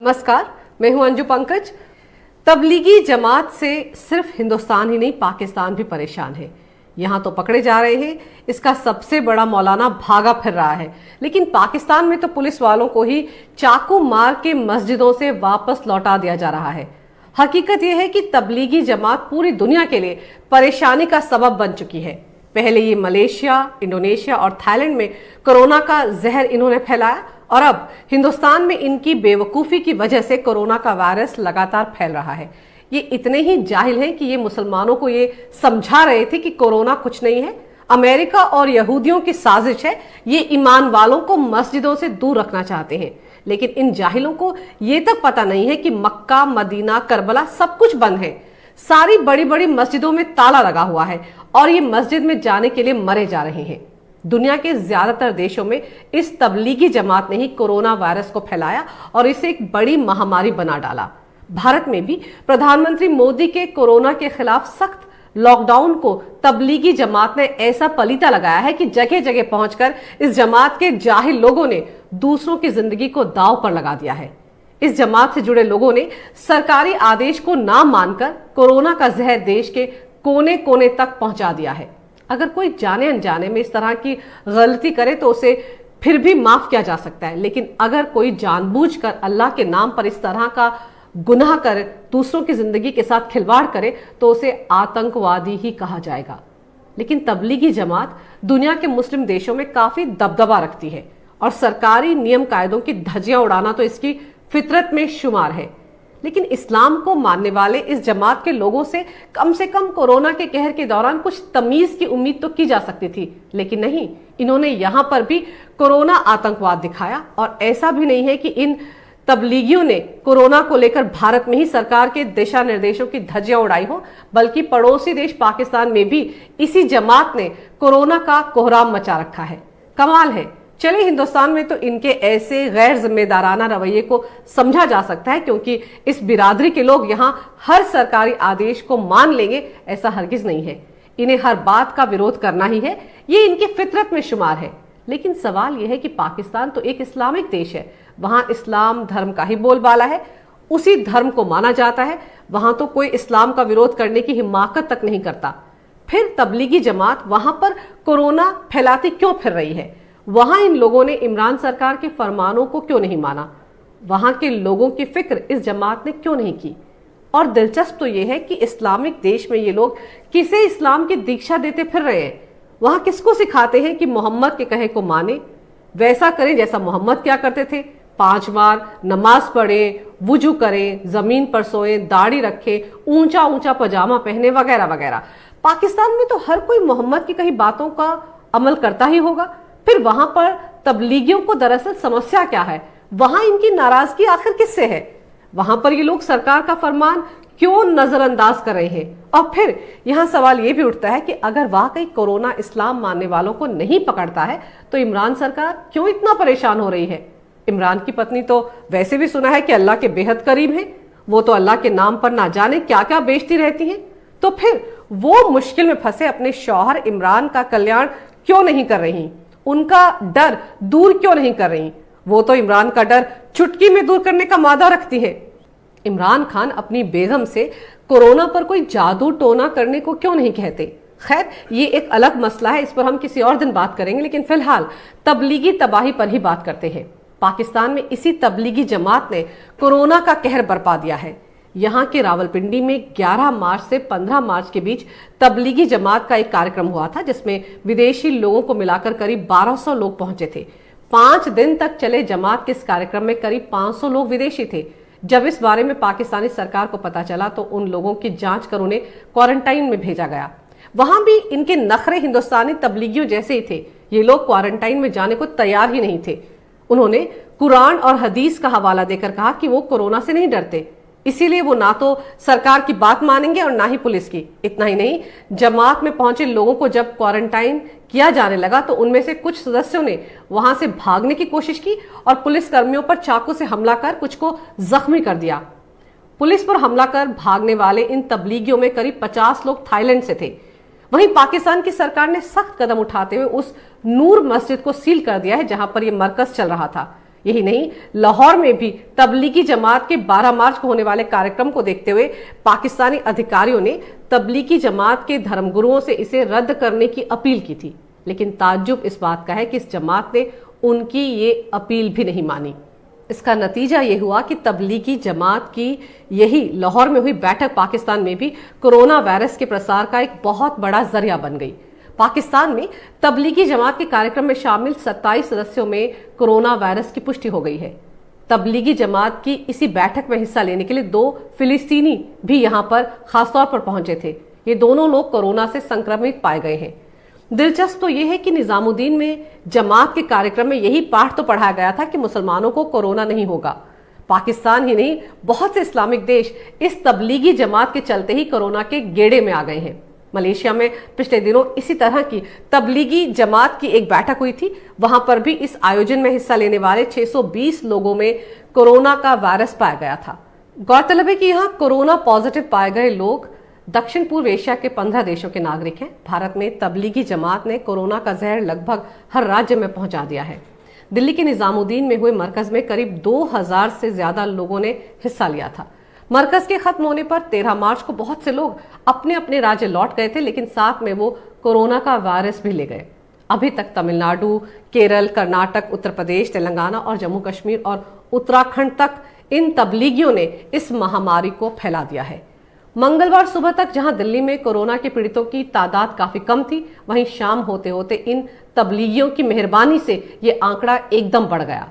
नमस्कार, मैं हूं अंजू पंकज। तबलीगी जमात से सिर्फ हिंदुस्तान ही नहीं पाकिस्तान भी परेशान है। यहां तो पकड़े जा रहे हैं, इसका सबसे बड़ा मौलाना भागा फिर रहा है, लेकिन पाकिस्तान में तो पुलिस वालों को ही चाकू मार के मस्जिदों से वापस लौटा दिया जा रहा है। हकीकत यह है कि तबलीगी जमात पूरी दुनिया के लिए परेशानी का सबब बन चुकी है। पहले ये मलेशिया, इंडोनेशिया और थाईलैंड में कोरोना का जहर इन्होंने फैलाया और अब हिंदुस्तान में इनकी बेवकूफी की वजह से कोरोना का वायरस लगातार फैल रहा है। ये इतने ही जाहिल हैं कि ये मुसलमानों को ये समझा रहे थे कि कोरोना कुछ नहीं है, अमेरिका और यहूदियों की साजिश है। ये ईमान वालों को मस्जिदों से दूर रखना चाहते हैं, लेकिन इन जाहिलों को ये तक पता नहीं है कि मक्का, मदीना, करबला सब कुछ बंद है। सारी बड़ी बड़ी मस्जिदों में ताला लगा हुआ है और ये मस्जिद में जाने के लिए मरे जा रहे हैं। दुनिया के ज्यादातर देशों में इस तबलीगी जमात ने ही कोरोना वायरस को फैलाया और इसे एक बड़ी महामारी बना डाला। भारत में भी प्रधानमंत्री मोदी के कोरोना के खिलाफ सख्त लॉकडाउन को तबलीगी जमात ने ऐसा पलीता लगाया है कि जगह जगह पहुंचकर इस जमात के जाहिल लोगों ने दूसरों की जिंदगी को दांव पर लगा दिया है। इस जमात से जुड़े लोगों ने सरकारी आदेश को ना मानकर कोरोना का जहर देश के कोने कोने तक पहुंचा दिया है। अगर कोई जाने अनजाने में इस तरह की गलती करे तो उसे फिर भी माफ किया जा सकता है, लेकिन अगर कोई जानबूझकर अल्लाह के नाम पर इस तरह का गुनाह कर दूसरों की जिंदगी के साथ खिलवाड़ करे तो उसे आतंकवादी ही कहा जाएगा। लेकिन तबलीगी जमात दुनिया के मुस्लिम देशों में काफी दबदबा रखती है और सरकारी नियम कायदों की धज्जियां उड़ाना तो इसकी फितरत में शुमार है। लेकिन इस्लाम को मानने वाले इस जमात के लोगों से कम कोरोना के कहर के दौरान कुछ तमीज की उम्मीद तो की जा सकती थी, लेकिन नहीं, इन्होंने यहां पर भी कोरोना आतंकवाद दिखाया। और ऐसा भी नहीं है कि इन तबलीगियों ने कोरोना को लेकर भारत में ही सरकार के दिशा निर्देशों की धज्जियां उड़ाई हो, बल्कि पड़ोसी देश पाकिस्तान में भी इसी जमात ने कोरोना का कोहराम मचा रखा है। कमाल है। चले, हिंदुस्तान में तो इनके ऐसे गैर जिम्मेदाराना रवैये को समझा जा सकता है, क्योंकि इस बिरादरी के लोग यहाँ हर सरकारी आदेश को मान लेंगे ऐसा हरगिज नहीं है। इन्हें हर बात का विरोध करना ही है, ये इनकी फितरत में शुमार है। लेकिन सवाल यह है कि पाकिस्तान तो एक इस्लामिक देश है, वहां इस्लाम धर्म का ही बोलबाला है, उसी धर्म को माना जाता है। वहां तो कोई इस्लाम का विरोध करने की हिमाकत तक नहीं करता। फिर तबलीगी जमात वहां पर कोरोना फैलाती क्यों फिर रही है? वहां इन लोगों ने इमरान सरकार के फरमानों को क्यों नहीं माना? वहां के लोगों की फिक्र इस जमात ने क्यों नहीं की? और दिलचस्प तो यह है कि इस्लामिक देश में ये लोग किसे इस्लाम की दीक्षा देते फिर रहे हैं? वहां किसको सिखाते हैं कि मोहम्मद के कहे को माने, वैसा करें जैसा मोहम्मद क्या करते थे? 5 बार नमाज पढ़े, वुजू करें, जमीन पर सोए, दाढ़ी रखे, ऊंचा ऊंचा पजामा पहने, वगैरह वगैरह। पाकिस्तान में तो हर कोई मोहम्मद की कही बातों का अमल करता ही होगा। फिर वहां पर तबलीगियों को दरअसल समस्या क्या है? वहां इनकी नाराजगी आखिर किससे है? वहां पर ये लोग सरकार का फरमान क्यों नजरअंदाज कर रहे हैं? और फिर यहां सवाल ये भी उठता है कि अगर वाकई कोरोना इस्लाम मानने वालों को नहीं पकड़ता है तो इमरान सरकार क्यों इतना परेशान हो रही है? इमरान की पत्नी तो वैसे भी सुना है कि अल्लाह के बेहद करीब है, वो तो अल्लाह के नाम पर ना जाने क्या क्या बेचती रहती हैं। तो फिर वो मुश्किल में फंसे अपने शौहर इमरान का कल्याण क्यों नहीं कर रही? उनका डर दूर क्यों नहीं कर रही? वो तो इमरान का डर चुटकी में दूर करने का मादा रखती है। इमरान खान अपनी बेगम से कोरोना पर कोई जादू टोना करने को क्यों नहीं कहते? खैर, ये एक अलग मसला है, इस पर हम किसी और दिन बात करेंगे। लेकिन फिलहाल तबलीगी तबाही पर ही बात करते हैं। पाकिस्तान में इसी तबलीगी जमात ने कोरोना का कहर बरपा दिया है। यहाँ के रावलपिंडी में 11 मार्च से 15 मार्च के बीच तबलीगी जमात का एक कार्यक्रम हुआ था, जिसमें विदेशी लोगों को मिलाकर करीब 1200 लोग पहुंचे थे। 5 दिन तक चले जमात के इस कार्यक्रम में करीब 500 लोग विदेशी थे। जब इस बारे में पाकिस्तानी सरकार को पता चला तो उन लोगों की जांच कर उन्हें क्वारंटाइन में भेजा गया। वहां भी इनके नखरे हिंदुस्तानी तबलीगियों जैसे ही थे। ये लोग क्वारंटाइन में जाने को तैयार ही नहीं थे। उन्होंने कुरान और हदीस का हवाला देकर कहा कि वो कोरोना से नहीं डरते, इसीलिए वो ना तो सरकार की बात मानेंगे और ना ही पुलिस की। इतना ही नहीं, जमात में पहुंचे लोगों को जब क्वारंटाइन किया जाने लगा तो उनमें से कुछ सदस्यों ने वहां से भागने की कोशिश की और पुलिस कर्मियों पर चाकू से हमला कर कुछ को जख्मी कर दिया। पुलिस पर हमला कर भागने वाले इन तबलीगियों में करीब 50 लोग थाईलैंड से थे। वहीं पाकिस्तान की सरकार ने सख्त कदम उठाते हुए उस नूर मस्जिद को सील कर दिया है जहां पर यह मरकज चल रहा था। यही नहीं, लाहौर में भी तबलीगी जमात के 12 मार्च को होने वाले कार्यक्रम को देखते हुए पाकिस्तानी अधिकारियों ने तबलीगी जमात के धर्मगुरुओं से इसे रद्द करने की अपील की थी। लेकिन ताज्जुब इस बात का है कि इस जमात ने उनकी ये अपील भी नहीं मानी। इसका नतीजा ये हुआ कि तबलीगी जमात की यही लाहौर में हुई बैठक पाकिस्तान में भी कोरोना वायरस के प्रसार का एक बहुत बड़ा जरिया बन गई। पाकिस्तान में तबलीगी जमात के कार्यक्रम में शामिल 27 सदस्यों में कोरोना वायरस की पुष्टि हो गई है। तबलीगी जमात की इसी बैठक में हिस्सा लेने के लिए 2 फिलिस्तीनी भी यहां पर खासतौर पर पहुंचे थे। ये दोनों लोग कोरोना से संक्रमित पाए गए हैं। दिलचस्प तो यह है कि निजामुद्दीन में जमात के कार्यक्रम में यही पाठ तो पढ़ाया गया था कि मुसलमानों को कोरोना नहीं होगा। पाकिस्तान ही नहीं, बहुत से इस्लामिक देश इस तबलीगी जमात के चलते ही कोरोना के गेड़े में आ गए हैं। मलेशिया में पिछले दिनों इसी तरह की तबलीगी जमात की एक बैठक हुई थी। वहां पर भी इस आयोजन में हिस्सा लेने वाले 620 लोगों में कोरोना का वायरस पाया गया था। गौरतलब है कि यहाँ कोरोना पॉजिटिव पाए गए लोग दक्षिण पूर्व एशिया के 15 देशों के नागरिक हैं। भारत में तबलीगी जमात ने कोरोना का जहर लगभग हर राज्य में पहुंचा दिया है। दिल्ली के निजामुद्दीन में हुए मरकज में करीब 2000 से ज्यादा लोगों ने हिस्सा लिया था। मरकज के खत्म होने पर 13 मार्च को बहुत से लोग अपने अपने राज्य लौट गए थे, लेकिन साथ में वो कोरोना का वायरस भी ले गए। अभी तक तमिलनाडु, केरल, कर्नाटक, उत्तर प्रदेश, तेलंगाना और जम्मू कश्मीर और उत्तराखंड तक इन तबलीगियों ने इस महामारी को फैला दिया है। मंगलवार सुबह तक जहां दिल्ली में कोरोना के पीड़ितों की तादाद काफी कम थी, वहीं शाम होते होते इन तबलीगियों की मेहरबानी से ये आंकड़ा एकदम बढ़ गया।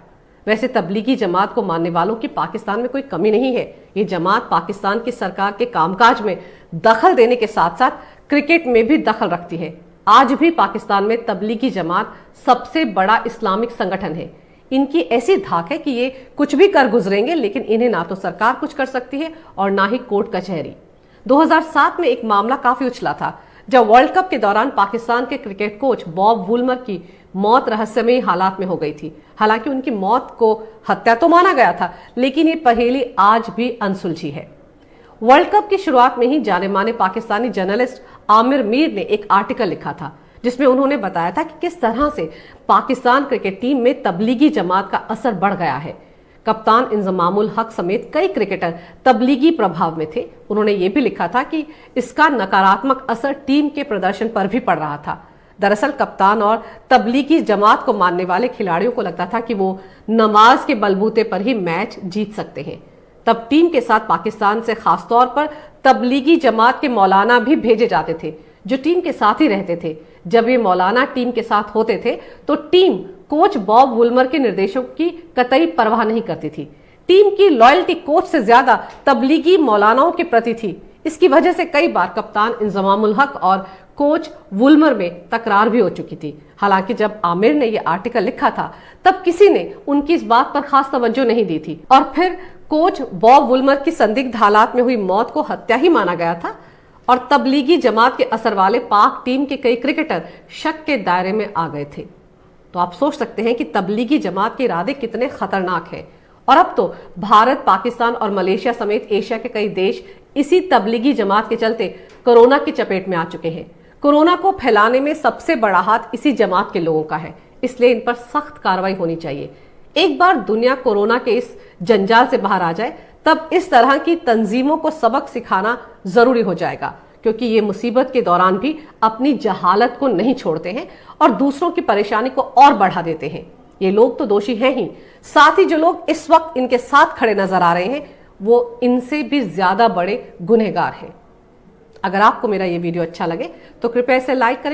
वैसे तबलीगी जमात को मानने वालों की पाकिस्तान में कोई कमी नहीं है। ये जमात पाकिस्तान की सरकार के कामकाज में दखल देने के साथ साथ क्रिकेट में भी दखल रखती है। आज भी पाकिस्तान में तबलीगी जमात सबसे बड़ा इस्लामिक संगठन है। इनकी ऐसी धाक है कि ये कुछ भी कर गुजरेंगे, लेकिन इन्हें ना तो सरकार कुछ कर सकती है और ना ही कोर्ट कचहरी। 2007 में एक मामला काफी उछला था, जब वर्ल्ड कप के दौरान पाकिस्तान के क्रिकेट कोच बॉब वुलमर की मौत रहस्यमयी हालात में हो गई थी। हालांकि उनकी मौत को हत्या तो माना गया था, लेकिन ये पहेली आज भी अनसुलझी है। वर्ल्ड कप की शुरुआत में ही जाने माने पाकिस्तानी जर्नलिस्ट आमिर मीर ने एक आर्टिकल लिखा था, जिसमें उन्होंने बताया था कि किस तरह से पाकिस्तान क्रिकेट टीम में तबलीगी जमात का असर बढ़ गया है। कप्तान इंजमामुल हक समेत कई क्रिकेटर तबलीगी प्रभाव में थे। उन्होंने ये भी लिखा था कि इसका नकारात्मक असर टीम के प्रदर्शन पर भी पड़ रहा था। दरअसल कप्तान और तबलीगी जमात को मानने वाले खिलाड़ियों को लगता था कि वो नमाज के बलबूते पर ही मैच जीत सकते हैं। तब टीम के साथ पाकिस्तान से खासतौर पर तबलीगी जमात के मौलाना भी भेजे जाते थे, जो टीम के साथ ही रहते थे। जब ये मौलाना टीम के साथ होते थे तो टीम कोच बॉब वुलमर के निर्देशों की कतई परवाह नहीं करती थी। टीम की लॉयल्टी कोच से ज्यादा तबलीगी मौलानाओं के प्रति थी। इसकी वजह से कई बार कप्तान इंजमामुल हक और कोच वुलमर में तकरार भी हो चुकी थी। हालांकि जब आमिर ने यह आर्टिकल लिखा था, तब किसी ने उनकी इस बात पर खास तवज्जो नहीं दी थी और फिर कोच बॉब वुलमर की संदिग्ध हालात में हुई मौत को हत्या ही माना गया था और तबलीगी जमात के असर वाले पाक टीम के कई क्रिकेटर शक के दायरे में आ गए थे। तो आप सोच सकते हैं कि तबलीगी जमात के इरादे कितने खतरनाक हैं। और अब तो भारत, पाकिस्तान और मलेशिया समेत एशिया के कई देश इसी तबलीगी जमात के चलते कोरोना की चपेट में आ चुके हैं। कोरोना को फैलाने में सबसे बड़ा हाथ इसी जमात के लोगों का है, इसलिए इन पर सख्त कार्रवाई होनी चाहिए। एक बार दुनिया कोरोना के इस जंजाल से बाहर आ जाए, तब इस तरह की तंजीमों को सबक सिखाना जरूरी हो जाएगा, क्योंकि ये मुसीबत के दौरान भी अपनी जहालत को नहीं छोड़ते हैं और दूसरों की परेशानी को और बढ़ा देते हैं। ये लोग तो दोषी हैं ही, साथ ही जो लोग इस वक्त इनके साथ खड़े नजर आ रहे हैं, वो इनसे भी ज्यादा बड़े गुनहगार हैं। अगर आपको मेरा ये वीडियो अच्छा लगे तो कृपया इसे लाइक करें।